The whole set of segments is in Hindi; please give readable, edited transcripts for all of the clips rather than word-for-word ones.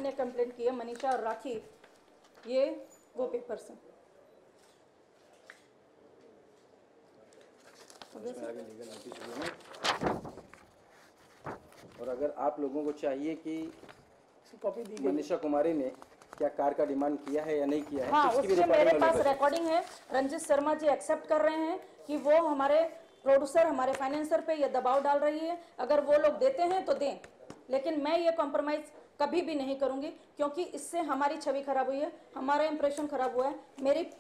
ने कंप्लेंट की है, मनीषा और राखी, ये वो पेपर्स हैं। आगे लीगल नोटिस और अगर आप लोगों को चाहिए कि कॉपी दी मनीषा कुमारी ने क्या कार का डिमांड किया है या नहीं किया है, हाँ, तो उसके मेरे पास रिकॉर्डिंग है। रंजित शर्मा जी एक्सेप्ट कर रहे हैं कि वो हमारे प्रोड्यूसर, हमारे फाइनेंसर पे ये दबाव डाल रही है। अगर वो लोग देते हैं तो दें, लेकिन मैं ये कॉम्प्रोमाइज कभी भी नहीं करूंगी, क्योंकि इससे हमारी छवि खराब हुई है, हमारा इंप्रेशन खराब हुआ है,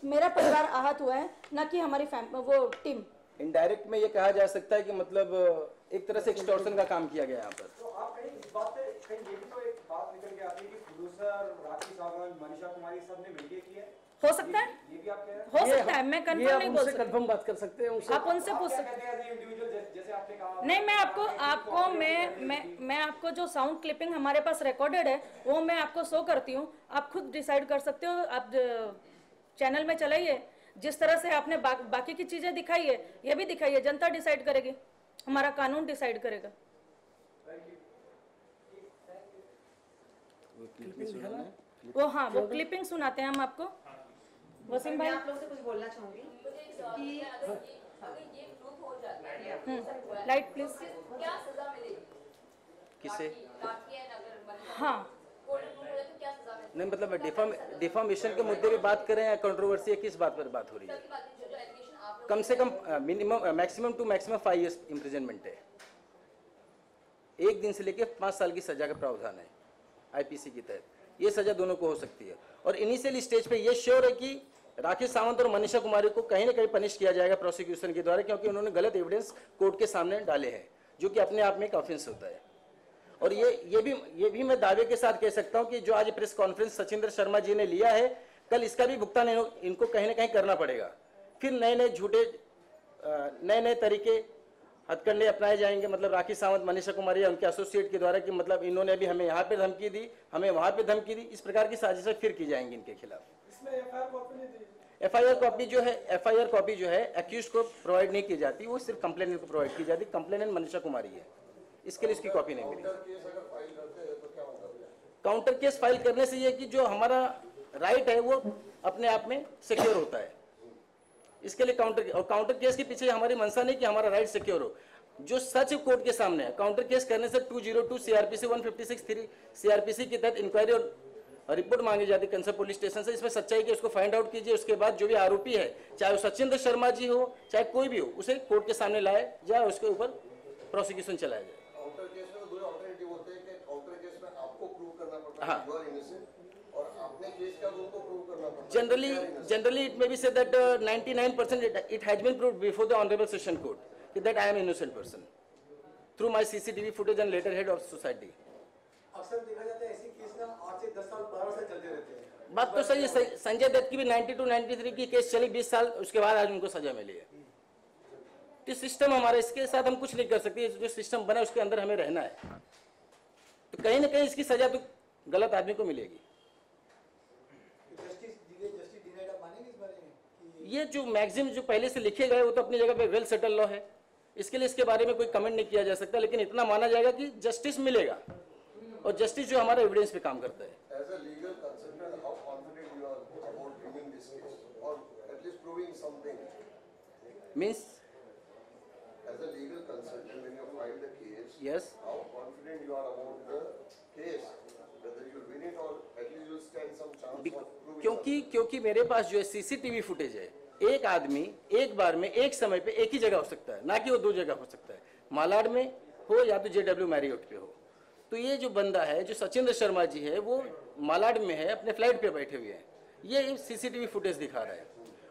मेरा परिवार आहत हुआ है, न कि हमारी वो टीम। इनडायरेक्ट में ये कहा जा सकता है कि मतलब एक तरह से एक्सटॉर्शन का काम किया गया यहाँ पर। तो आप कहीं इस बात पे कहीं ये भी तो एक बात निकल के आती है कि प्रोड्यूसर राखी सावंत, मनीषा कुमारी सब ने मिलकर की है। हो सकता है, ये भी आप कह रहे हैं? हो सकता है, मैं कंफर्म नहीं बोल सकती। कंफर्म बात कर सकते हैं उनसे, आप उनसे पूछ सकते हैं। इंडिविजुअल जैसे आपने कहा नहीं, मैं आपको जो साउंड क्लिपिंग हमारे पास रिकॉर्डेड है वो मैं आपको शो करती हूँ, आप खुद डिसाइड कर सकते हो। आप चैनल में चलाइए, जिस तरह से आपने बाकी की चीजें दिखाई है ये भी दिखाइए, जनता डिसाइड करेगी, हमारा कानून डिसाइड करेगा। वो हाँ, वो क्लिपिंग सुनाते हैं हम आपको। वसीम भाई, आप लोगों से कुछ बोलना चाहूंगी कि लाइट प्लीज। क्या सजा मिलेगी किसे? हाँ, नहीं मतलब डिफॉर्मेशन के मुद्दे पे बात करें या कंट्रोवर्सी, किस बात पर बात हो रही है? कम से कम minimum maximum to maximum 5 years imprisonment है। 1 दिन से लेकर 5 साल की सजा का प्रावधान है आईपीसी के तहत। ये सजा दोनों को हो सकती है। और इनिशियल स्टेज पे ये श्योर है कि राखी सावंत और मनीषा कुमारी को कहीं ना कहीं पनिश किया जाएगा प्रोसिक्यूशन के द्वारा, क्योंकि उन्होंने गलत एविडेंस कोर्ट के सामने डाले हैं, जो कि अपने आप में एक ऑफेंस होता है। और ये भी मैं दावे के साथ कह सकता हूं कि जो आज प्रेस कॉन्फ्रेंस सचिंद्र शर्मा जी ने लिया है, कल इसका भी भुगतान इनको कहीं ना कहीं करना पड़ेगा। फिर नए नए झूठे नए तरीके हथकंडे अपनाए जाएंगे, मतलब राखी सावंत, मनीषा कुमारी या उनके एसोसिएट के द्वारा कि मतलब इन्होंने भी हमें यहाँ पे धमकी दी, हमें वहां पे धमकी दी, इस प्रकार की साजिशें फिर की जाएंगी इनके खिलाफ। इसमें एफआईआर कॉपी नहीं दी। एफआईआर कॉपी जो है एक्यूज को प्रोवाइड नहीं की जाती, वो सिर्फ कंप्लेनेंट को प्रोवाइड की जाती। कंप्लेनेंट मनीषा कुमारी है, इसके लिए इसकी कॉपी नहीं मिली। काउंटर केस फाइल करने से ये कि जो हमारा राइट है वो अपने आप में सिक्योर होता है। इसके लिए काउंटर केस के पीछे हमारी मंशा नहीं कि हमारा राइट सिक्योर हो। जो सच कोर्ट के सामने है, काउंटर केस करने से 202 सीआरपीसी 156(3) सीआरपीसी के तहत इंक्वायरी और रिपोर्ट मांगी जाती है कंसर्न पुलिस स्टेशन से। इसमें सच्चाई की उसको फाइंड आउट कीजिए, उसके बाद जो भी आरोपी है, चाहे वो सचिंद्र शर्मा जी हो चाहे कोई भी हो, उसे कोर्ट के सामने लाया जाए, उसके ऊपर प्रोसिक्यूशन चलाया जाए। काउंटर केस में दो ऑल्टरनेटिव होते हैं कि काउंटर केस में आपको प्रूव करना पड़ता है यू आर इनोसेंट, और आपने केस का उनको प्रूव करना पड़ता है। Generally it may be said that 99% it has been proved before the honorable session court that I am innocent person through my CCTV footage and letterhead of society. अक्सर देखा जाता है ऐसी केस ना 8 से 10 साल 12 साल चलते रहते हैं। बात तो सही है। संजय दत्त की भी 92 93 की केस चली 20 साल, उसके बाद आज उनको सजा मिली है। तो सिस्टम हमारा, इसके साथ हम कुछ नहीं कर सकते। जो सिस्टम बना उसके अंदर हमें रहना है, तो कहीं ना कहीं इसकी सजा तो गलत आदमी को मिलेगी। ये जो मैगजीन जो पहले से लिखे गए वो तो अपनी जगह पे वेल सेटल लॉ है, इसके लिए इसके बारे में कोई कमेंट नहीं किया जा सकता, लेकिन इतना माना जाएगा कि जस्टिस मिलेगा, और जस्टिस जो हमारा एविडेंस पे काम करता है। As a legal consultant, how confident you are about winning this case, or at least proving something? Means? As a legal consultant, when you file the case, Yes. how confident you are about the case, whether you will win it or at least you will stand some chance of proving क्योंकि मेरे पास जो है सीसीटीवी फुटेज है, एक आदमी एक बार में एक समय पे एक ही जगह हो सकता है, ना कि वो 2 जगह हो सकता है, मालाड में हो या तो JW मैरियट पे हो। तो ये जो बंदा है, जो सचिंद्र शर्मा जी है, वो मालाड में है, अपने फ्लाइट पे बैठे हुए हैं, ये सीसीटीवी फुटेज दिखा रहा है।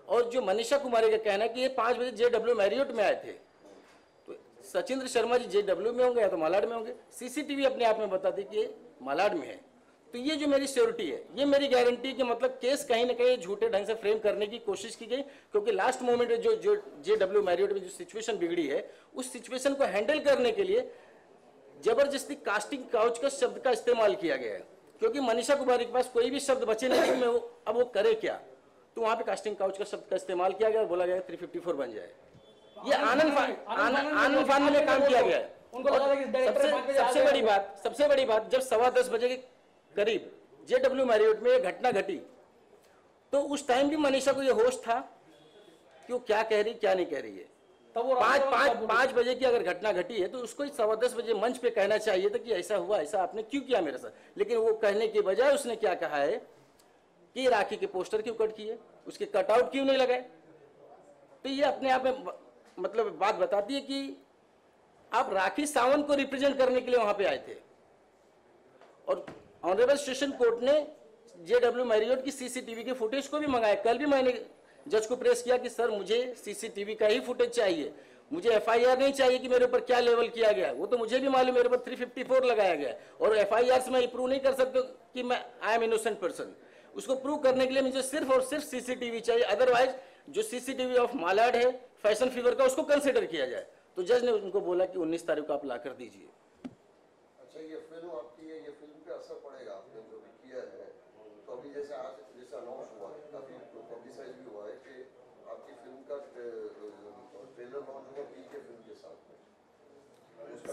और जो मनीषा कुमारी का कहना है कि ये 5 बजे JW मैरियट में आए थे, तो सचिंद्र शर्मा जी JW में होंगे या तो मालाड में होंगे। सीसीटीवी अपने आप में बताती कि ये मालाड में है। तो ये जो मेरी श्योरिटी है, ये मेरी गारंटी कि मतलब केस कहीं ना कहीं झूठे ढंग से फ्रेम करने की कोशिश की गई, क्योंकि लास्ट मोमेंट में जो JW मैरियट में जो सिचुएशन बिगड़ी है, उस सिचुएशन को हैंडल करने के लिए जबरदस्ती कास्टिंग काउच का शब्द का इस्तेमाल किया गया है, क्योंकि मनीषा कुमारी के पास कोई भी शब्द बचे नहीं कि अब वो करे क्या। तो वहां पे कास्टिंग काउच का शब्द का इस्तेमाल किया गया और बोला गया 354 बन जाए। ये आनंद फान में काम किया गया है। सबसे बड़ी बात, जब 10:15 बजे के करीब JW मैरियट में ये घटना घटी तो उस टाइम भी मनीषा को ये होश था कि वो क्या कह रही क्या नहीं कह रही है। तब वो पाँच बजे की अगर घटना घटी है तो उसको 10:15 बजे मंच पे कहना चाहिए था कि ऐसा हुआ, ऐसा आपने क्यों किया मेरे साथ। लेकिन वो कहने के बजाय उसने क्या कहा है कि राखी के पोस्टर क्यों कट किए, उसके कटआउट क्यों नहीं लगाए। तो ये अपने आप में मतलब बात बताती है कि आप राखी सावंत को रिप्रेजेंट करने के लिए वहां पे आए थे और ऑनरेबल सेशन कोर्ट ने JW मैरियट की CCTV के फुटेज को भी मंगाया। कल भी मैंने जज को प्रेस किया कि सर मुझे CCTV का ही फुटेज चाहिए, मुझे FIR नहीं चाहिए कि मेरे ऊपर क्या लेवल किया गया। वो तो मुझे भी मालूम मेरे ऊपर 354 लगाया गया और FIR से मैं प्रूव नहीं कर सकता कि मैं आई एम इनोसेंट पर्सन। उसको प्रूव करने के लिए मुझे सिर्फ और सिर्फ CCTV चाहिए, अदरवाइज जो CCTV ऑफ मालाड है फैशन फीवर का उसको कंसिडर किया जाए। तो जज ने उनको बोला कि 19 तारीख को आप ला कर दीजिए। अच्छा, ये फिल्म आपकी है, ये फिल्म पे असर पड़ेगा आपने जो भी किया है। तो अभी जैसे आज जैसे अनाउंस हुआ है, काफी पब्लिसाइज भी हुआ है कि आपकी फिल्म का ट्रेलर लॉन्च होगा PK फिल्म के साथ में।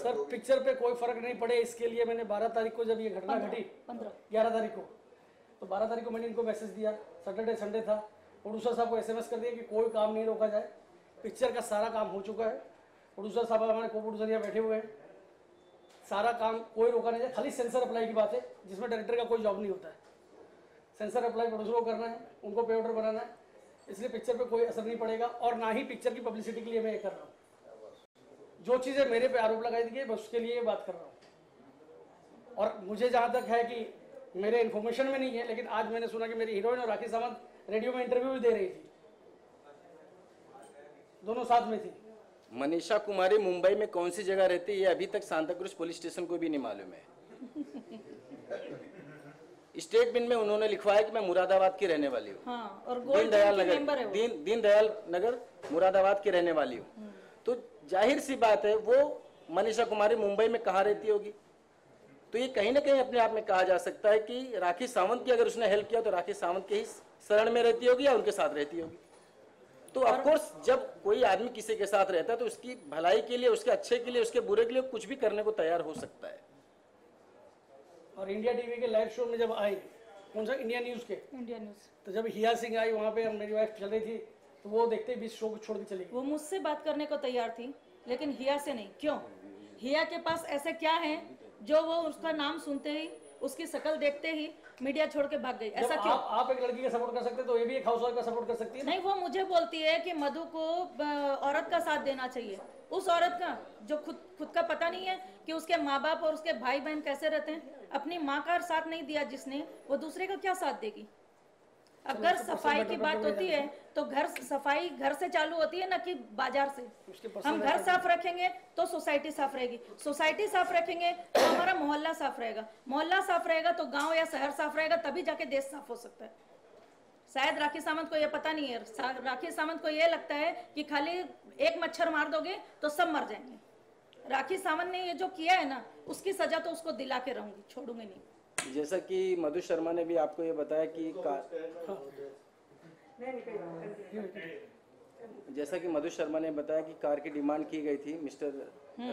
सर पिक्चर पे कोई फर्क नहीं पड़े, इसके लिए मैंने 12 तारीख को जब ये घटना घटी 11 तारीख को, तो 12 तारीख को मैंने इनको मैसेज दिया, सैटरडे संडे था, प्रोड्यूसर साहब को SMS कर दिया कि कोई काम नहीं रोका जाए, पिक्चर का सारा काम हो चुका है। प्रोड्यूसर साहब हमारे को प्रोड्यूसर यहाँ बैठे हुए हैं, सारा काम कोई रोका नहीं जाए। खाली सेंसर अप्लाई की बात है जिसमें डायरेक्टर का कोई जॉब नहीं होता है। सेंसर अप्लाई प्रोड्यूसर को करना है, उनको पे ऑर्डर बनाना है, इसलिए पिक्चर पे कोई असर नहीं पड़ेगा और ना ही पिक्चर की पब्लिसिटी के लिए मैं ये कर रहा हूँ। जो चीज़ें मेरे पे आरोप लगाई गई बस उसके लिए ये बात कर रहा हूँ। और मुझे जहाँ तक है कि मेरे इन्फॉर्मेशन में नहीं है, लेकिन आज मैंने सुना कि मेरी हीरोइन और राखी सावंत रेडियो में इंटरव्यू भी दे रही थी, दोनों साथ में थी। मनीषा कुमारी मुंबई में कौन सी जगह रहती है ये अभी तक सांता क्रूज पुलिस स्टेशन को भी नहीं मालूम है। स्टेटमेंट में उन्होंने लिखवाया कि मैं मुरादाबाद की रहने वाली हूँ। हाँ, और दीनदयाल नगर मुरादाबाद की रहने वाली हूँ। तो जाहिर सी बात है वो मनीषा कुमारी मुंबई में कहाँ रहती होगी। तो ये कहीं ना कहीं अपने आप में कहा जा सकता है कि राखी सावंत की अगर उसने हेल्प किया तो राखी सावंत के ही शरण में रहती होगी या उनके साथ रहती होगी। तो ऑफकोर्स जब कोई आदमी किसी के साथ रहता है तो उसकी भलाई के लिए, उसके अच्छे के लिए, उसके बुरे के लिए कुछ भी करने को तैयार हो सकता है। और इंडिया टीवी के लाइव शो में जब आई, कौन सा इंडिया न्यूज़ के, इंडिया न्यूज़, तो जब हिया सिंह आई वहाँ पे मेरी वाइफ चल रही थी तो वो देखते ही बीच शो को छोड़ के चली गई। वो मुझसे बात करने को तैयार थी लेकिन हिया से नहीं। क्यों? हिया के पास ऐसा क्या है जो वो उसका नाम सुनते ही, उसकी शक्ल देखते ही मीडिया छोड़ के भाग गई? ऐसा क्यों? आप एक लड़की का सपोर्ट कर सकते तो ये भी एक हाउसवाइफ का सपोर्ट कर सकती है। नहीं, वो मुझे बोलती है कि मधु को औरत का साथ देना चाहिए। उस औरत का जो खुद का पता नहीं है कि उसके माँ बाप और उसके भाई बहन कैसे रहते हैं। अपनी माँ का साथ नहीं दिया जिसने, वो दूसरे का क्या साथ देगी? अगर सफाई की बात होती है तो सफाई घर से चालू होती है, ना कि बाजार से। हम घर साफ रखेंगे तो सोसाइटी साफ रहेगी, सोसाइटी साफ रखेंगे तो हमारा मोहल्ला साफ रहेगा, मोहल्ला साफ रहेगा तो गांव या शहर साफ रहेगा, तभी जाके देश साफ हो सकता है। शायद राखी सावंत को ये पता नहीं है। राखी सावंत को ये लगता है कि खाली एक मच्छर मार दोगे तो सब मर जाएंगे। राखी सावंत ने ये जो किया है ना, उसकी सजा तो उसको दिला के रहूंगी, छोड़ूंगी नहीं। जैसा कि मधु शर्मा ने भी आपको ये बताया कि जैसा कि मधु शर्मा ने बताया कि कार की डिमांड की गई थी मिस्टर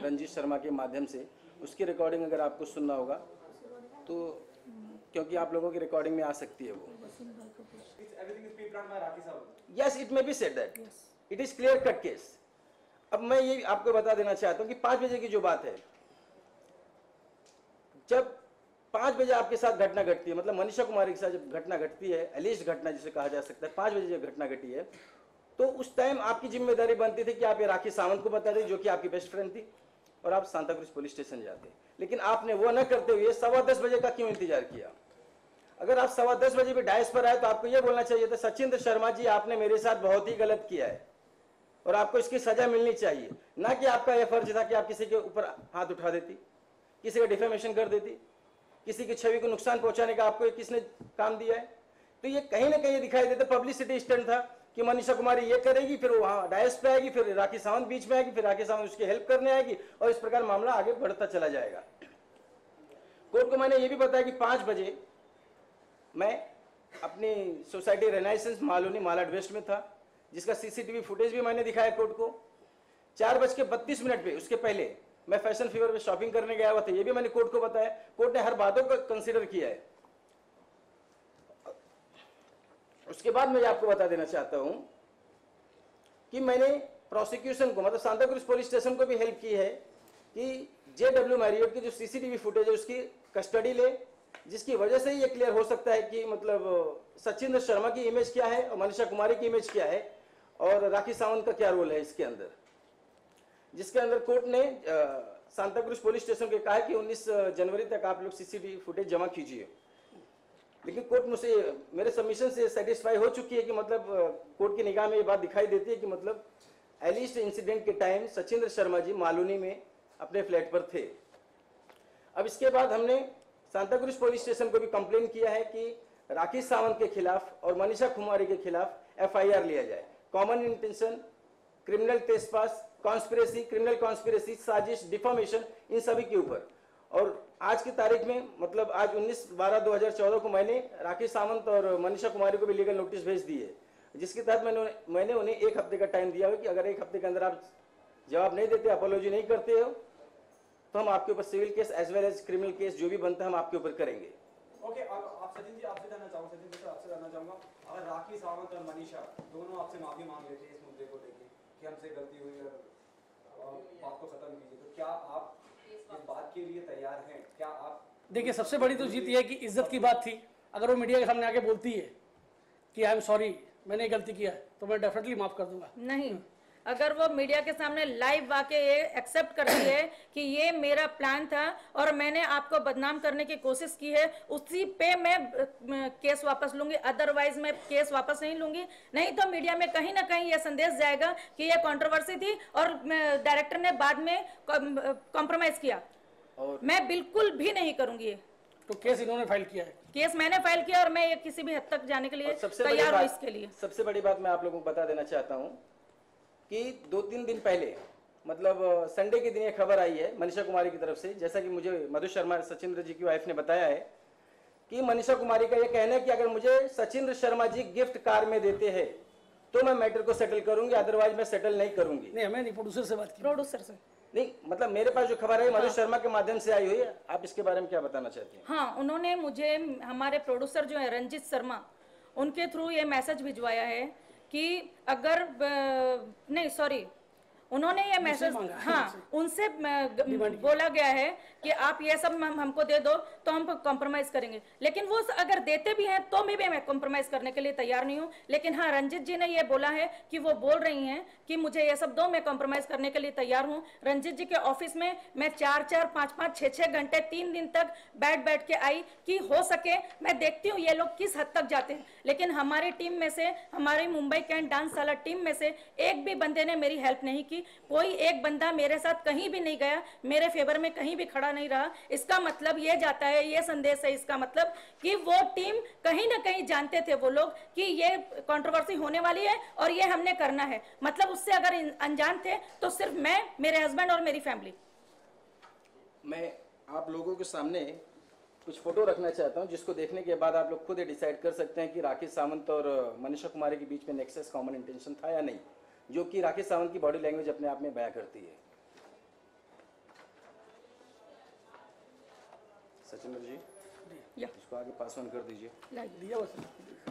रंजीत शर्मा के माध्यम से, उसकी रिकॉर्डिंग अगर आपको सुनना होगा तो, क्योंकि आप लोगों की रिकॉर्डिंग में आ सकती है वो। Yes, it may be said that, it is clear cut case. अब मैं ये आपको बता देना चाहता हूँ कि 5 बजे की जो बात है, जब 5 बजे आपके साथ घटना घटती है, मतलब मनीषा कुमारी के साथ जब घटना घटती है, एलिस्ट घटना जिसे कहा जा सकता है, 5 बजे जब घटना घटी है, तो उस टाइम आपकी जिम्मेदारी बनती थी कि आप ये राखी सावंत को बता दें जो कि आपकी बेस्ट फ्रेंड थी, और आप सांता क्रूज पुलिस स्टेशन जाते। लेकिन आपने वो न करते हुए 10:15 बजे का क्यों इंतजार किया? अगर आप 10:15 बजे भी डायस पर आए तो आपको ये बोलना चाहिए था, सचिंद्र शर्मा जी आपने मेरे साथ बहुत ही गलत किया है और आपको इसकी सजा मिलनी चाहिए। ना कि आपका यह फर्ज था कि आप किसी के ऊपर हाथ उठा देती, किसी का डिफेमेशन कर देती, किसी की छवि को नुकसान पहुंचाने का आपको किसने काम दिया है। तो ये कहीं ना कहीं दिखाई देता पब्लिसिटी स्टंट था कि मनीषा कुमारी ये करेगी, फिर वहां डायस पे आएगी, फिर राखी सावंत बीच में आएगी, फिर राखी सावंत उसकी हेल्प करने आएगी और इस प्रकार मामला आगे बढ़ता चला जाएगा। कोर्ट को मैंने ये भी बताया कि 5 बजे मैं अपनी सोसाइटी रेनाइसेंस मालोनी मालाड वेस्ट में था, जिसका CCTV फुटेज भी मैंने दिखाया कोर्ट को। 4:32 पे, उसके पहले मैं फैशन फीवर में शॉपिंग करने गया हुआ था, ये भी मैंने कोर्ट को बताया। कोर्ट ने हर बातों को कंसीडर किया है। उसके बाद मैं आपको बता देना चाहता हूं कि मैंने प्रोसिक्यूशन को मतलब सांता क्रूज पुलिस स्टेशन को भी हेल्प की है कि JW मैरियट की जो CCTV फुटेज है उसकी कस्टडी ले, जिसकी वजह से ये क्लियर हो सकता है कि मतलब सचिंद्र शर्मा की इमेज क्या है और मनीषा कुमारी की इमेज क्या है और राखी सावंत का क्या रोल है इसके अंदर, जिसके अंदर कोर्ट ने सांता क्रूज पुलिस स्टेशन को कहा है कि 19 जनवरी तक आप लोग CCTV फुटेज जमा कीजिए। लेकिन कोर्ट मुझसे मेरे सबमिशन से सेटिस्फाई हो चुकी है कि मतलब कोर्ट की निगाह में ये बात दिखाई देती है कि मतलब एलिस्ट इंसिडेंट के टाइम सचिंद्र शर्मा जी मालूनी में अपने फ्लैट पर थे। अब इसके बाद हमने सांता क्रूज पुलिस स्टेशन को भी कंप्लेन किया है कि राखी सावंत के खिलाफ और मनीषा कुमारी के खिलाफ FIR लिया जाए। Common intention, criminal trespass, conspiracy, criminal conspiracy, साजिश, डिफॉर्मेशन, इन सभी के ऊपर। और आज की तारीख में मतलब आज 19/12/2014 को मैंने राखी सावंत और मनीषा कुमारी को भी लीगल नोटिस भेज दी है, जिसके तहत मैंने उन्हें 1 हफ्ते का टाइम दिया है कि अगर 1 हफ्ते के अंदर आप जवाब नहीं देते, अपॉलॉजी नहीं करते हो, तो हम आपके ऊपर civil case as well as criminal case जो भी बनता है हम आपके ऊपर करेंगे। ओके, अब आप सचिन जी आपसे जानना चाहूँगा, सचिन जी से आपसे जानना चाहूँगा, अगर राखी सावंत और मनीषा दोनों आपसे माफी मांग लेते हैं इस मुद्दे को लेके कि हमसे गलती हुई और बात को खत्म कीजिए, तो क्या आप इस बात के लिए तैयार हैं? क्या आप देखिए, सबसे बड़ी तो जीत ये है कि इज्जत की बात थी। अगर वो मीडिया के सामने आके बोलती है कि आई एम सॉरी, मैंने गलती किया है, तो मैं डेफिनेटली माफ कर दूंगा। नहीं, अगर वो मीडिया के सामने लाइव आके ये एक्सेप्ट करती है कि ये मेरा प्लान था और मैंने आपको बदनाम करने की कोशिश की है, उसी पे मैं केस वापस लूंगी, अदरवाइज मैं केस वापस नहीं लूंगी। नहीं तो मीडिया में कहीं ना कहीं ये संदेश जाएगा कि ये कंट्रोवर्सी थी और डायरेक्टर ने बाद में कॉम्प्रोमाइज किया, और मैं बिल्कुल भी नहीं करूंगी ये। तो केस इन्होंने फाइल किया है, केस मैंने फाइल किया और मैं ये किसी भी हद तक जाने के लिए तैयार हूँ इसके लिए। सबसे बड़ी बात मैं आप लोगों को बता देना चाहता हूँ कि 2-3 दिन पहले मतलब संडे के दिन ये खबर आई है मनीषा कुमारी की तरफ से, जैसा कि मुझे मधु शर्मा सचिंद्र जी की वाइफ ने बताया है कि मनीषा कुमारी का ये कहना है कि अगर मुझे सचिंद्र शर्मा जी गिफ्ट कार में देते हैं तो मैं मैटर को सेटल करूंगी, अदरवाइज मैं सेटल नहीं करूंगी। नहीं, हमें नहीं, प्रोड्यूसर से बात की। प्रोड्यूसर से नहीं, मतलब मेरे पास जो खबर है मधु शर्मा के माध्यम से आई हुई है। आप इसके बारे में क्या बताना चाहती हैं? हाँ, उन्होंने मुझे हमारे प्रोड्यूसर जो है रंजित शर्मा, उनके थ्रू ये मैसेज भिजवाया है कि अगर नहीं सॉरी उन्होंने ये मैसेज, हाँ, उनसे बोला गया है कि आप ये सब हमको दे दो तो हम कॉम्प्रोमाइज करेंगे। लेकिन वो अगर देते भी हैं तो भी मैं कॉम्प्रोमाइज करने के लिए तैयार नहीं हूँ। लेकिन हाँ, रंजित जी ने ये बोला है कि वो बोल रही हैं कि मुझे ये सब दो, मैं कॉम्प्रोमाइज करने के लिए तैयार हूँ। रंजित जी के ऑफिस में मैं 4-4, 5-5, 6-6 घंटे 3 दिन तक बैठ के आई कि हो सके मैं देखती हूँ ये लोग किस हद तक जाते हैं। लेकिन हमारी टीम में से, हमारी मुंबई कैंट डांस साला टीम में से एक भी बंदे ने मेरी हेल्प नहीं की। कोई एक बंदा मेरे साथ कहीं भी नहीं गया, मेरे फेवर में कहीं भी खड़ा नहीं रहा। इसका मतलब ये जाता है, ये संदेश है इसका मतलब कि वो टीम कहीं ना कहीं जानते थे वो लोग कि ये कंट्रोवर्सी होने वाली है और ये हमने करना है। मतलब उससे अगर अनजान थे तो सिर्फ मैं, मेरे हस्बैंड और मेरी फैमिली। मैं आप लोगों के सामने कुछ फोटो रखना चाहता हूं जिसको देखने के बाद आप लोग खुद ही डिसाइड कर सकते हैं कि राखी सावंत और मनीषा कुमारी के बीच में नेक्सस कॉमन इंटेंशन था या नहीं, जो कि राखी सावंत की बॉडी लैंग्वेज अपने आप में बयां करती है। सचिंद्र जी, इसको आगे पास ऑन कर दीजिए।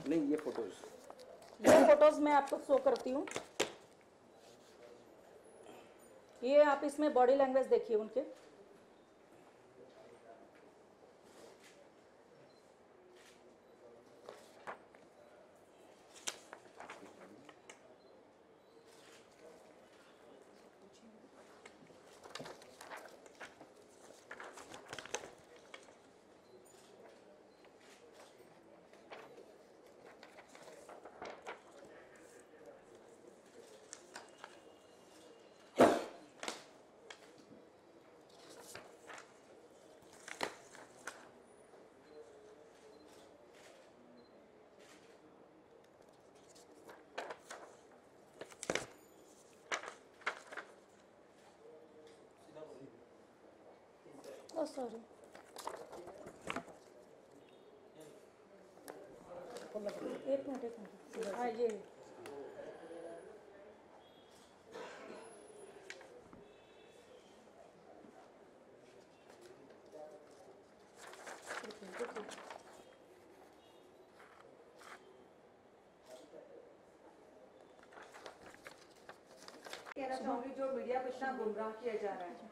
नहीं, ये फोटोज मैं आपको शो करती हूँ। ये आप इसमें बॉडी लैंग्वेज देखिए उनके। Oh, sorry. एक मिनट। हाँ, ये जो मीडिया को इतना गुमराह किया जा रहा है।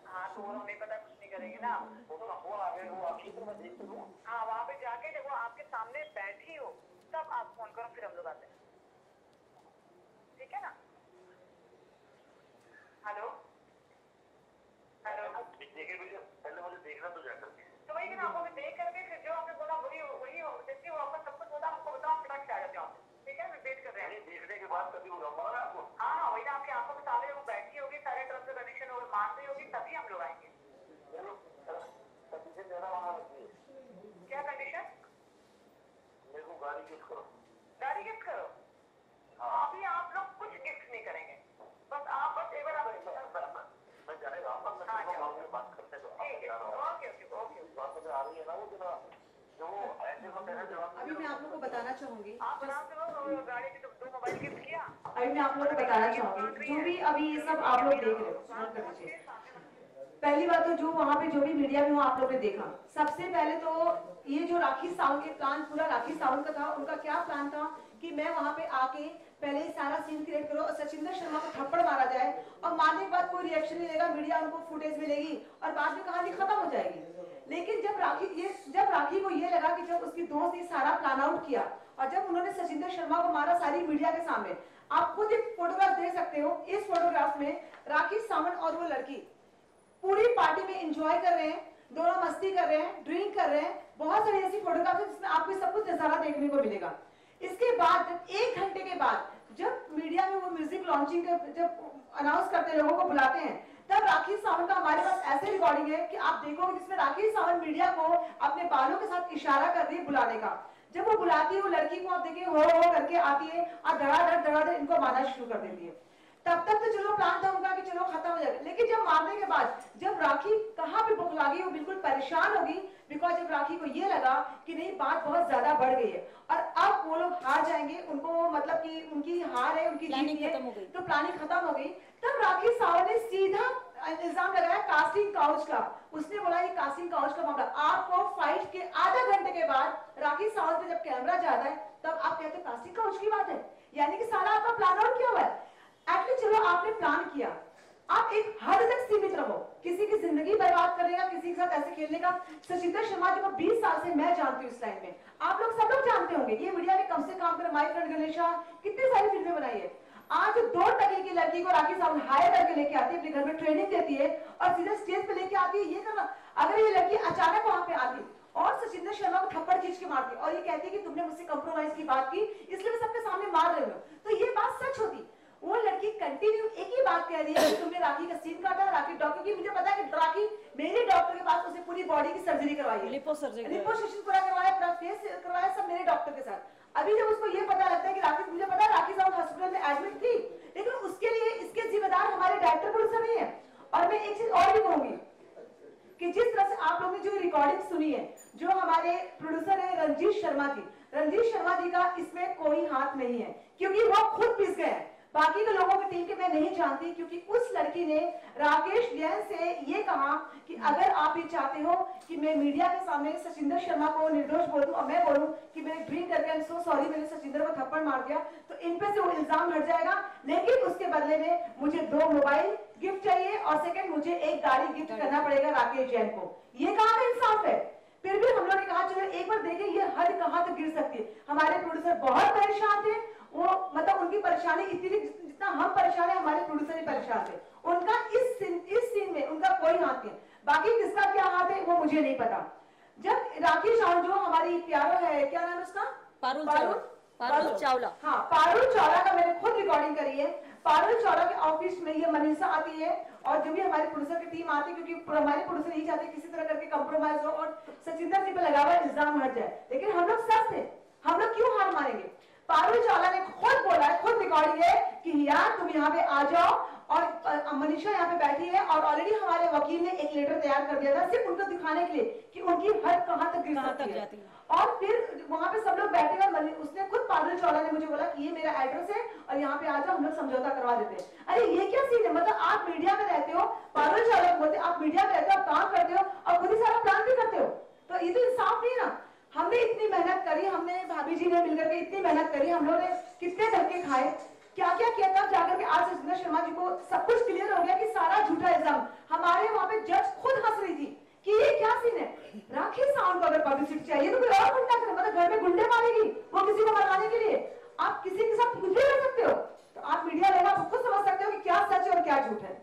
हाँ तो वो नहीं पता कुछ नहीं करेंगे ना। हाँ वहाँ पे जाके जब वो आपके सामने बैठी हो तब आप फोन करो, फिर हम लोग आते हैं, ठीक है ना। हेलो हेलो पहले मुझे देखना तो जा करके, तो वही ना आपको देख करके फिर जो आपने बोला वही वही हो, जैसे वो आपका सब कुछ होता हमको बताओ, फटाक से आ जाते हो आप, ठीक है। मैं वेट कर रहे हैं देखने के बाद कभी होगा आपको। हाँ वही ना, आपकी आंखों के सामने वो बैठी होगी, सारे तरफ से कनेक्शन और मान रही होगी, तभी हम लोग आएंगे। क्या कंडीशन? मेरे को गाड़ी गिफ्ट करो। गाड़ी गिफ्ट करो? अभी आप लोग कुछ गिफ्ट नहीं करेंगे, बस आप बस एक बार मैं जाएगा बात करते तो ओके ओके ओके बात आ रही है ना वो जो अभी मैं आप लोग को बताना चाहूंगी, आप आराम से गाड़ी के 2 मोबाइल गिफ्ट किया। अभी मैं आप लोग को बताना चाहूंगी, जो भी अभी ये सब आप लोग देख रहे हो, नोट कर लीजिए। पहली बात तो जो वहाँ पे जो भी मीडिया में आप लोग ने देखा, सबसे पहले तो ये जो राखी सावंत के प्लान, पूरा राखी सावंत का था, उनका क्या प्लान था कि मैं वहाँ पे आके पहले ही सारा सीन क्रिएट करो और सचिंदर शर्मा को थप्पड़ मारा जाए और मारने के बाद कोई रिएक्शन नहीं लेगा, मीडिया उनको फुटेज मिलेगी और बाद में कहानी खत्म हो जाएगी। लेकिन जब राखी को ये लगा कि जब उसकी दोस्त ने सारा प्लान आउट किया और जब उन्होंने सचिंदर शर्मा को मारा सारी मीडिया के सामने, आप खुद एक फोटोग्राफ देख सकते हो। इस फोटोग्राफ में राखी सावंत और वो लड़की पूरी पार्टी में एंजॉय कर रहे हैं, दोनों मस्ती कर रहे हैं, ड्रिंक कर रहे हैं। बहुत सारी ऐसी फोटोग्राफ है जिसमें आपको सब कुछ नजारा देखने को मिलेगा। इसके बाद जब 1 घंटे के बाद जब मीडिया में वो म्यूजिक लॉन्चिंग जब अनाउंस करते लोगों को बुलाते हैं, तब राखी सावंत का हमारे पास ऐसे रिकॉर्डिंग है कि आप देखोगे जिसमें राखी सावंत मीडिया को अपने बालों के साथ इशारा कर रही है बुलाने का। जब वो बुलाती है वो लड़की को आप देखिए हो करके आती है और धड़ाधड़ इनको मारना शुरू कर देती है। तब तक तो चलो प्लान था उनका कि चलो खत्म हो जाएगा, लेकिन जब मारने के बाद जब राखी कहाँ पे भूख लगी, वो बिल्कुल परेशान होगी, बिकॉज जब राखी को ये लगा कि नहीं बात बहुत ज्यादा बढ़ गई है और अब वो लोग हार जाएंगे, उनको मतलब कि उनकी हार है, उनकी जीत है, तो प्लानिंग खत्म हो गई। तब राखी सावंत ने सीधा इल्जाम लगाया कास्टिंग काउच का। उसने बोला ये कास्टिंग काउच का मामला। आपको फाइट के आधा घंटे के बाद राखी सावंत पे जब कैमरा जाता है तब आप कहते हैं कास्टिंग काउच की बात है, यानी कि सारा आपका प्लान आउट किया हुआ है। एक्चुअली चलो आपने प्लान किया, आप एक हद तक सीमित रहो, किसी की जिंदगी बर्बाद करेगा, किसी के साथ ऐसे खेलने का। सचिंदर शर्मा जी को 20 साल से मैं जानती हूँ इस लाइन में, आप लोग सब लोग जानते होंगे। ये मीडिया में कम से काम कर माय फ्रेंड गणेशा कितनी सारी फिल्में बनाई है। आज 2 टके की लड़की को राखी सावंत हायर करके लेके आती है, अपने घर में ट्रेनिंग देती है और सीधे स्टेज पे लेके आती है। ये करना, अगर ये लड़की अचानक वहां पे आती और सचिंदर शर्मा को थप्पड़ खींच के मारती और ये कहती है कि तुमने मुझसे कंप्रोमाइज की बात की इसलिए मैं सबके सामने मार रहे हो, तो ये बात सच होती। वो लड़की कंटिन्यू एक ही बात कह रही है कि तुमने राखी का सीन काटा, राखी डॉक्टर की, मुझे पता है कि राखी मेरे डॉक्टर के पास उसे पूरी बॉडी की सर्जरी करवाई है, लिपोसक्शन पूरा करवाया, पूरा फेस करवाया, सब मेरे डॉक्टर के साथ। अभी जब उसको ये पता लगता है कि राखी, मुझे पता है राखी सावंत हॉस्पिटल में एडमिट थी, लेकिन उसके लिए इसके जिम्मेदार हमारे डायरेक्टर प्रोड्यूसर नहीं है। और मैं एक चीज और भी कहूंगी कि जिस तरह से आप लोगों ने जो रिकॉर्डिंग सुनी है, जो हमारे प्रोड्यूसर है रंजीत शर्मा जी का इसमें कोई हाथ नहीं है, क्योंकि वो खुद पिस गए हैं। बाकी के लोगों की टीम के मैं नहीं जानती, क्योंकि उस लड़की ने राकेश जैन से ये कहा कि अगर आप ये चाहते हो कि मैं मीडिया के सामने सचिंदर शर्मा को निर्दोष बोल दूं और मैं बोलूं कि मैंने ड्रिंक करके आई एम सो सॉरी, मैंने सचिंदर को थप्पड़ मार दिया, तो इन पे से वो इल्जाम हट जाएगा, लेकिन उसके बदले में मुझे 2 मोबाइल गिफ्ट चाहिए और सेकंड मुझे एक गाड़ी गिफ्ट करना पड़ेगा राकेश जैन को। ये कहाँ का इंसाफ है? फिर भी हम लोगों ने कहा चलो एक बार देखें ये हद कहाँ तक गिर सकती है। हमारे प्रोड्यूसर बहुत परेशान थे, वो मतलब उनकी परेशानी इतनी जितना हम परेशान है, हमारे प्रोड्यूसर ही परेशान थे। उनका इस सीन में उनका कोई हाथ नहीं, बाकी किसका क्या हाथ है वो मुझे नहीं पता। जब राखी सावंत जो हमारी प्यारो है, क्या नाम है उसका, पारुल चावला। हाँ, पारुल चावला का मैंने खुद रिकॉर्डिंग करी है। पारुल चावला के ऑफिस में ये मनीषा आती है और जो भी हमारे प्रोड्यूसर की टीम आती है, क्योंकि हमारे प्रोड्यूसर नहीं चाहते किसी तरह करके कंप्रोमाइज हो और सचिंदर जी पे लगा हुआ इल्जाम हट जाए, लेकिन हम लोग सच थे, हम लोग क्यों हार मारेंगे। पारुल चावला ने खुद बोला है, खुद रिकॉर्डिंग है कि यार तुम यहाँ पे आ जाओ, और मनीषा यहाँ पे बैठी है और ऑलरेडी हमारे वकील ने एक लेटर तैयार कर दिया था सिर्फ उनको दिखाने के लिए कि उनकी हद कहाँ तक गिर सकती है। और फिर वहां पे सब लोग बैठे और उसने खुद पारुल चावला ने मुझे बोला कि ये मेरा एड्रेस है और यहाँ पे आ जाओ, हम लोग समझौता करवा देते हैं। अरे ये क्या सीन है, मतलब आप मीडिया में रहते हो, पारुल चावला बोलते आप मीडिया में रहते हो, आप काम करते हो और खुद ही सारा प्लान भी करते हो, तो ये तो इंसाफ नहीं ना। हमने इतनी मेहनत करी, हमने भाभी जी ने मिलकर के इतनी मेहनत करी, हम लोगों ने कितने धक्के खाए, क्या क्या किया, तब जाकर के आज सचिंदर शर्मा जी को सब कुछ क्लियर हो गया कि सारा झूठा इल्जाम। हमारे वहां पे जज खुद हंस रही थी कि ये क्या सीन है, राखी सावंत को अगर पब्लिसिटी चाहिए तो कोई और गुंडा करे, मतलब घर में गुंडे मारेगी वो किसी को मरवाने के लिए, आप किसी के साथ कुछ भी कर सकते हो। तो आप मीडिया लेना खुद समझ सकते हो कि क्या सच है और क्या झूठ है।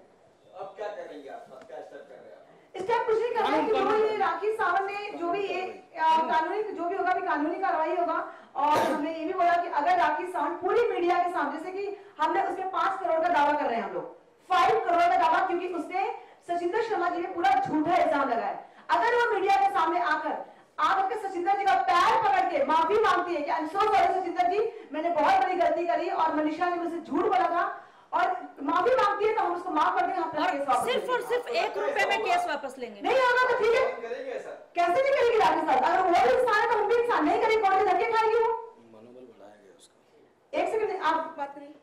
अब क्या करेंगे आप, क्या स्टेप कर रहे हैं? स्टेप कुछ नहीं करना है कि जो ये राखी सावंत ने जो भी ये कानूनी जो भी होगा भी कानूनी कार्रवाई होगा। और हमने ये भी बोला कि अगर राखी सावंत पूरी मीडिया के सामने, जैसे कि हमने उसके 5 करोड़ का दावा कर रहे हैं हम लोग, 5 करोड़ का दावा, क्योंकि उसने सचिंदर शर्मा जी ने पूरा झूठा इल्जाम लगाया। अगर वो मीडिया के सामने आकर के सचिंदर जी का पैर पकड़ के माफी मांगती है कि I am so sorry Sachinder ji, मैंने बहुत बड़ी गलती करी और मनीषा ने मुझसे झूठ बोला था, और माफी मांगती है तो हम उसको माफ कर देंगे, अपना केस वापस सिर्फ और सिर्फ 1 रुपए में केस वापस लेंगे। नहीं होगा तो ठीक है, करेंगे सर, कैसे नहीं करेगी राखी साहब, अगर वो भी इंसान है तो हम भी इंसान नहीं करेंगे, कौन से धक्के खाएगी वो। मनोबल बढ़ाया गया उसका। एक सेकंड, आप बात करिए।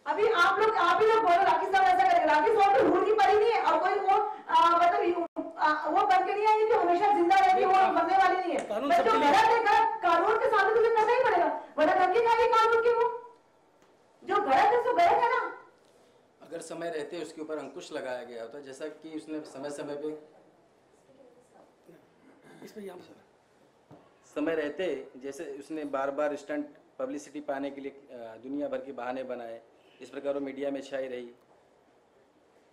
अभी आप ही लोग बोलो राखी साहब ऐसा करेंगे, राखी साहब तो ढूंढ की पड़ी नहीं है और कोई वो मतलब वो बन के नहीं आई कि हमेशा जिंदा रहेगी, वो बनने वाली नहीं है। बट जो गलत है गलत, कानून के सामने तुझे करना ही पड़ेगा, वरना धक्के खाएगी कानून के। वो जो गलत है सो गलत है ना। अगर समय रहते उसके ऊपर अंकुश लगाया गया होता, जैसा कि उसने समय रहते जैसे उसने बार बार स्टंट पब्लिसिटी पाने के लिए दुनिया भर के बहाने बनाए, इस प्रकार वो मीडिया में छाई रही,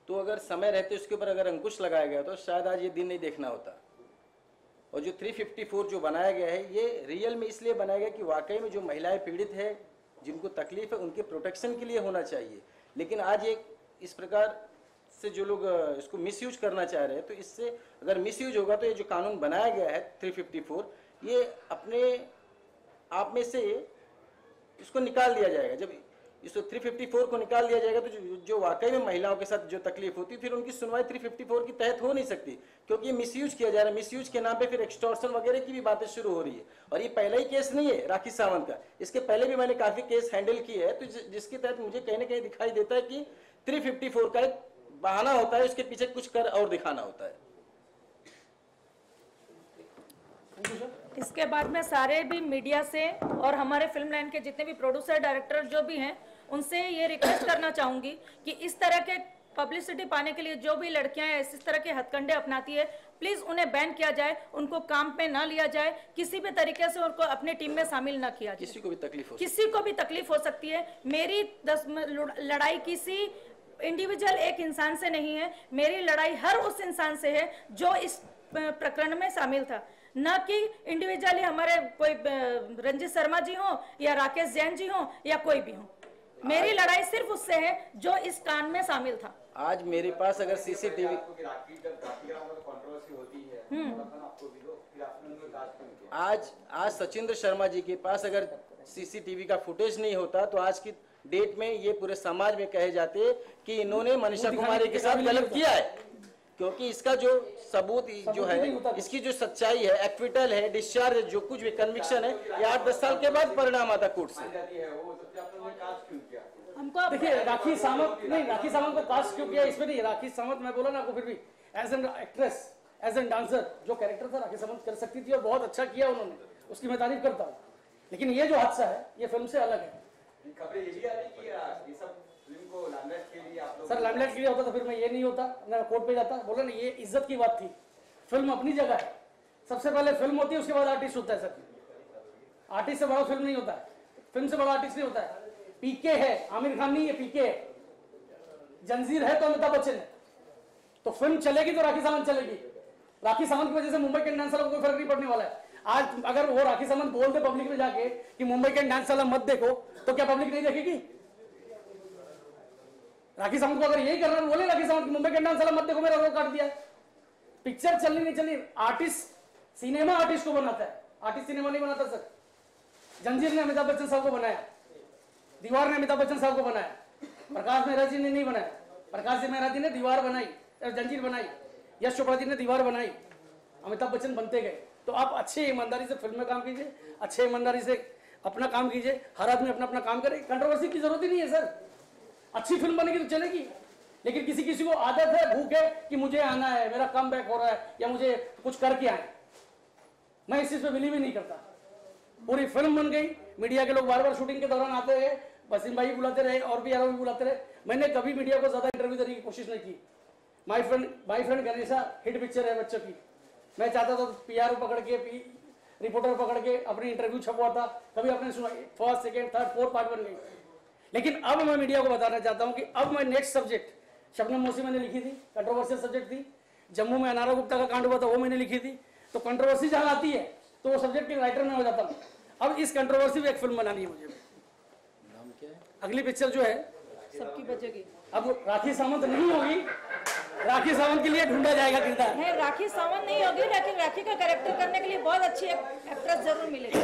तो अगर समय रहते उसके ऊपर अगर अंकुश लगाया गया तो शायद आज ये दिन नहीं देखना होता। और जो 354 जो बनाया गया है, ये रियल में इसलिए बनाया गया कि वाकई में जो महिलाएं पीड़ित है, जिनको तकलीफ है, उनके प्रोटेक्शन के लिए होना चाहिए। लेकिन आज एक इस प्रकार से जो लोग इसको मिसयूज करना चाह रहे हैं, तो इससे अगर मिसयूज होगा तो ये जो कानून बनाया गया है 354, ये अपने आप में से इसको निकाल दिया जाएगा। जब इसको 354 को निकाल दिया जाएगा तो जो वाकई में महिलाओं के साथ जो तकलीफ होती, फिर उनकी सुनवाई 354 के तहत हो नहीं सकती, क्योंकि ये मिसयूज किया जा रहा है। मिसयूज के नाम पे फिर एक्सटॉर्शन वगैरह की भी बातें शुरू हो रही है। और ये पहला ही केस नहीं है राखी सावंत का, इसके पहले भी मैंने काफी केस हैंडल किए हैं, तो जिसके तहत मुझे कहीं ना कहीं दिखाई देता है कि 354 का एक बहाना होता है, उसके पीछे कुछ कर और दिखाना होता है। इसके बाद में सारे भी मीडिया से और हमारे फिल्म लाइन के जितने भी प्रोड्यूसर डायरेक्टर जो भी हैं, उनसे ये रिक्वेस्ट करना चाहूंगी कि इस तरह के पब्लिसिटी पाने के लिए जो भी लड़कियां इस तरह के हथकंडे अपनाती है, प्लीज उन्हें बैन किया जाए, उनको काम पे ना लिया जाए, किसी भी तरीके से उनको अपनी टीम में शामिल ना किया जाए। किसी को भी तकलीफ हो सकती है। मेरी लड़ाई किसी इंडिविजुअल एक इंसान से नहीं है, मेरी लड़ाई हर उस इंसान से है जो इस प्रकरण में शामिल था, न कि इंडिविजुअली हमारे कोई रंजित शर्मा जी हो या राकेश जैन जी हो या कोई भी हो। मेरी लड़ाई सिर्फ उससे है जो इस कांड में शामिल था। आज मेरे पास अगर सीसीटीवी आज सचिंद्र शर्मा जी के पास अगर सीसीटीवी का फुटेज नहीं होता तो आज की डेट में ये पूरे समाज में कहे जाते कि इन्होंने मनीषा कुमारी के साथ गलत किया है, क्योंकि इसका जो सबूत जो है, इसकी जो सच्चाई है, एक्विटल है, डिस्चार्ज, जो कुछ भी कन्विक्शन है, ये 8-10 साल के बाद परिणाम आता कोर्ट से। हमको देखिए राखी सावंत को कास्ट क्यों किया इसमें नहीं, राखी सावंत मैं बोला ना आपको, फिर भी as an actress, as an dancer जो कैरेक्टर था राखी सावंत कर सकती थी और बहुत अच्छा किया उन्होंने, उसकी मैं तारीफ करता हूँ। लेकिन ये जो हादसा है ये फिल्म से अलग है। खबरें ये भी आ रही कि ये सब फिल्म को लाइमलाइट के लिए आप लोग, सर लाइमलाइट के लिए होता तो फिर मैं ये नहीं होता, मैं कोर्ट पे जाता। बोला ना, ये इज्जत की बात थी। फिल्म अपनी जगह है, सबसे पहले फिल्म होती है, उसके बाद आर्टिस्ट होता है। सर आर्टिस्ट से बड़ा फिल्म नहीं होता है, फिल्म से बड़ा आर्टिस्ट नहीं होता है। पीके है, आमिर खान नहीं है, पीके है। जंजीर है तो अमिताभ बच्चन है। तो फिल्म चलेगी तो राखी सावंत चलेगी। राखी सावंत की वजह से मुंबई के इंडियंस को कोई फर्क नहीं पड़ने वाला है। आज अगर वो राखी सावंत बोल दे पब्लिक में जाके कि मुंबई के डांस वाला मत देखो, तो क्या पब्लिक नहीं देखेगी? राखी सावंत को अगर यही करना है, बोले राखी सावंत मुंबई के डांस वाला मत देखो, मेरा रोल काट दिया। पिक्चर चलनी नहीं चलनी, आर्टिस्ट सिनेमा आर्टिस्ट को बनाता है, आर्टिस्ट सिनेमा नहीं बनाता सर। जंजीर ने अमिताभ बच्चन साहब को बनाया, दीवार ने अमिताभ बच्चन साहब को बनाया, प्रकाश मेहरा जी ने नहीं बनाया। प्रकाश जी मेहरा जी ने दीवार बनाई, जंजीर बनाई, यश चोपड़ा जी ने दीवार बनाई, अमिताभ बच्चन बनते गए। तो आप अच्छे ईमानदारी से फिल्म में काम कीजिए, अच्छे ईमानदारी से अपना काम कीजिए, हर आदमी अपना अपना काम करे, कंट्रोवर्सी की जरूरत ही नहीं है सर। अच्छी फिल्म बनेगी तो चलेगी, लेकिन किसी किसी को आदत है, भूख है कि मुझे आना है, मेरा कम बैक हो रहा है या मुझे कुछ करके आए। मैं इस चीज पे बिलीव ही नहीं करता। पूरी फिल्म बन गई, मीडिया के लोग बार बार शूटिंग के दौरान आते रहे, वसीम भाई बुलाते रहे और भी यारों भी बुलाते रहे। मैंने कभी मीडिया को ज्यादा इंटरव्यू देने की कोशिश नहीं की। My friend Ganesha hit picture है बच्चों की, मैं चाहता था पीआरओ पकड़ के, रिपोर्टर पकड़ के अपनी इंटरव्यू छपवाता, कभी आपने सुना, first second third fourth part बन गई। लेकिन अब मैं मीडिया को बताना चाहता हूं कि अब मैं नेक्स्ट सब्जेक्ट, शबनम मोसी मैंने लिखी थी, कंट्रोवर्शियल सब्जेक्ट थी। जम्मू में अनारा गुप्ता का कांड हुआ था, वो मैंने लिखी थी। तो कंट्रोवर्सी जहां आती है तो वो सब्जेक्ट के राइटर में हो जाता हूं। अब इस कंट्रोवर्सी में एक फिल्म बनानी है मुझे। नाम क्या है? अगली पिक्चर जो है सबकी बचेगी। अब राखी सावंत नहीं होगी, राखी सावंत के लिए ढूंढा जाएगा किरदार। नहीं, राखी सावंत नहीं होगी, लेकिन राखी का कैरेक्टर करने के लिए बहुत अच्छी एक्ट्रेस जरूर मिलेगी।